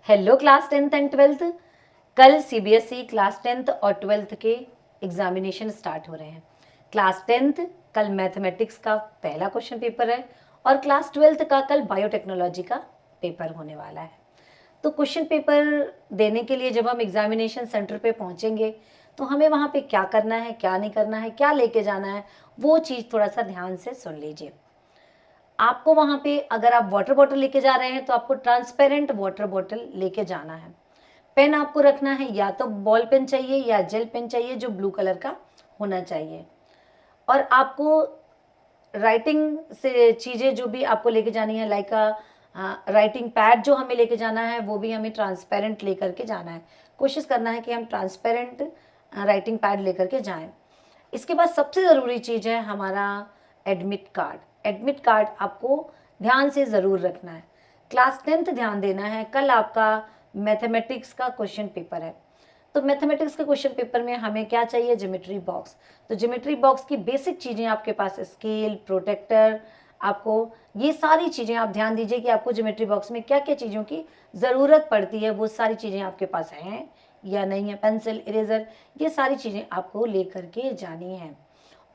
Hello class 10th and 12th। कल CBSE class 10th और 12th के एग्जामिनेशन स्टार्ट हो रहे हैं। क्लास 10th कल मैथमेटिक्स का पहला क्वेश्चन पेपर है और क्लास 12th का कल बायोटेक्नोलॉजी का पेपर होने वाला है। तो क्वेश्चन पेपर देने के लिए जब हम एग्जामिनेशन सेंटर पे पहुंचेंगे तो हमें वहाँ पे क्या करना है, क्या नहीं करना है, क्या लेके जाना है, वो चीज़ थोड़ा सा ध्यान से सुन लीजिए। आपको वहाँ पे अगर आप वाटर बॉटल लेके जा रहे हैं तो आपको ट्रांसपेरेंट वाटर बॉटल लेके जाना है। पेन आपको रखना है, या तो बॉल पेन चाहिए या जेल पेन चाहिए जो ब्लू कलर का होना चाहिए। और आपको राइटिंग से चीज़ें जो भी आपको लेके जानी है, लाइक राइटिंग पैड जो हमें लेके जाना है वो भी हमें ट्रांसपेरेंट लेकर के जाना है। कोशिश करना है कि हम ट्रांसपेरेंट राइटिंग पैड लेकर के जाएं। इसके बाद सबसे ज़रूरी चीज़ है हमारा एडमिट कार्ड। एडमिट कार्ड आपको ध्यान से ज़रूर रखना है। क्लास 10th ध्यान देना है। कल आपका मैथमेटिक्स का क्वेश्चन पेपर है, तो मैथमेटिक्स के क्वेश्चन पेपर में हमें क्या चाहिए? Geometry box. तो ज्योमेट्री बॉक्स की बेसिक चीज़ें आपके पास, स्केल, प्रोटेक्टर, आपको ये सारी चीज़ें आप ध्यान दीजिए कि आपको ज्योमेट्री बॉक्स में क्या क्या चीज़ों की ज़रूरत पड़ती है, वो सारी चीज़ें आपके पास हैं या नहीं है। पेंसिल, इरेजर, ये सारी चीज़ें आपको लेकर के जानी है।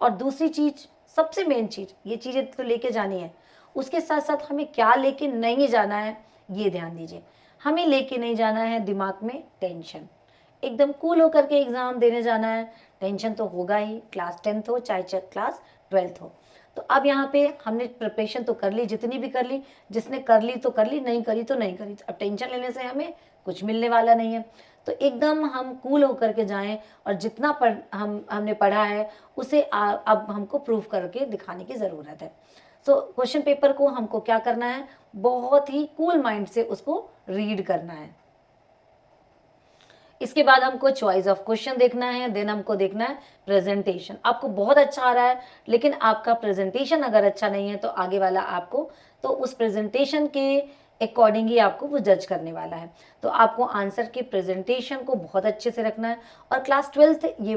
और दूसरी चीज़, सबसे मेन चीज़, ये चीज़ें तो लेके जानी है, उसके साथ साथ हमें क्या लेके नहीं जाना है ये ध्यान दीजिए। हमें लेके नहीं जाना है दिमाग में टेंशन। एकदम कूल होकर के एग्ज़ाम देने जाना है। टेंशन तो होगा ही, क्लास 10th हो चाहे क्लास 12th हो। तो अब यहाँ पे हमने प्रिपरेशन तो कर ली, जितनी भी कर ली, जिसने कर ली तो कर ली, नहीं करी तो नहीं करी। अब टेंशन लेने से हमें कुछ मिलने वाला नहीं है। तो एकदम हम कूल होकर के जाएं और जितना हमने पढ़ा है उसे अब हमको प्रूव करके दिखाने की ज़रूरत है। सो क्वेश्चन पेपर को हमको क्या करना है? बहुत ही कूल माइंड से उसको रीड करना है। इसके बाद हमको चॉइस ऑफ क्वेश्चन देखना है, देन हमको देखना है प्रेजेंटेशन। आपको बहुत अच्छा आ रहा है लेकिन आपका प्रेजेंटेशन अगर अच्छा नहीं है तो आगे वाला आपको तो उस प्रेजेंटेशन के अकॉर्डिंग ही आपको वो जज करने वाला है। तो आपको आंसर के प्रेजेंटेशन को बहुत अच्छे से रखना है। और क्लास 12th ये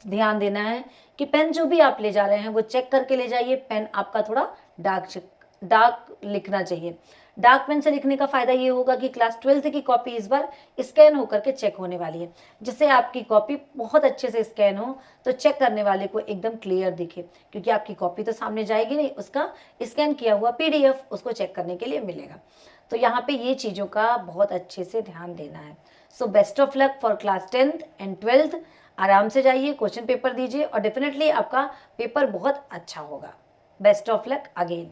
ध्यान देना है कि पेन जो भी आप ले जा रहे हैं वो चेक करके ले जाइए। पेन आपका थोड़ा डार्क लिखना चाहिए। डार्क पेन से लिखने का फ़ायदा ये होगा कि क्लास 12th की कॉपी इस बार स्कैन होकर के चेक होने वाली है, जिससे आपकी कॉपी बहुत अच्छे से स्कैन हो तो चेक करने वाले को एकदम क्लियर दिखे, क्योंकि आपकी कॉपी तो सामने जाएगी नहीं, उसका स्कैन किया हुआ PDF उसको चेक करने के लिए मिलेगा। तो यहाँ पे ये चीज़ों का बहुत अच्छे से ध्यान देना है। So best of luck for class 10th and 12th। आराम से जाइए, क्वेश्चन पेपर दीजिए और डेफिनेटली आपका पेपर बहुत अच्छा होगा। Best of luck again.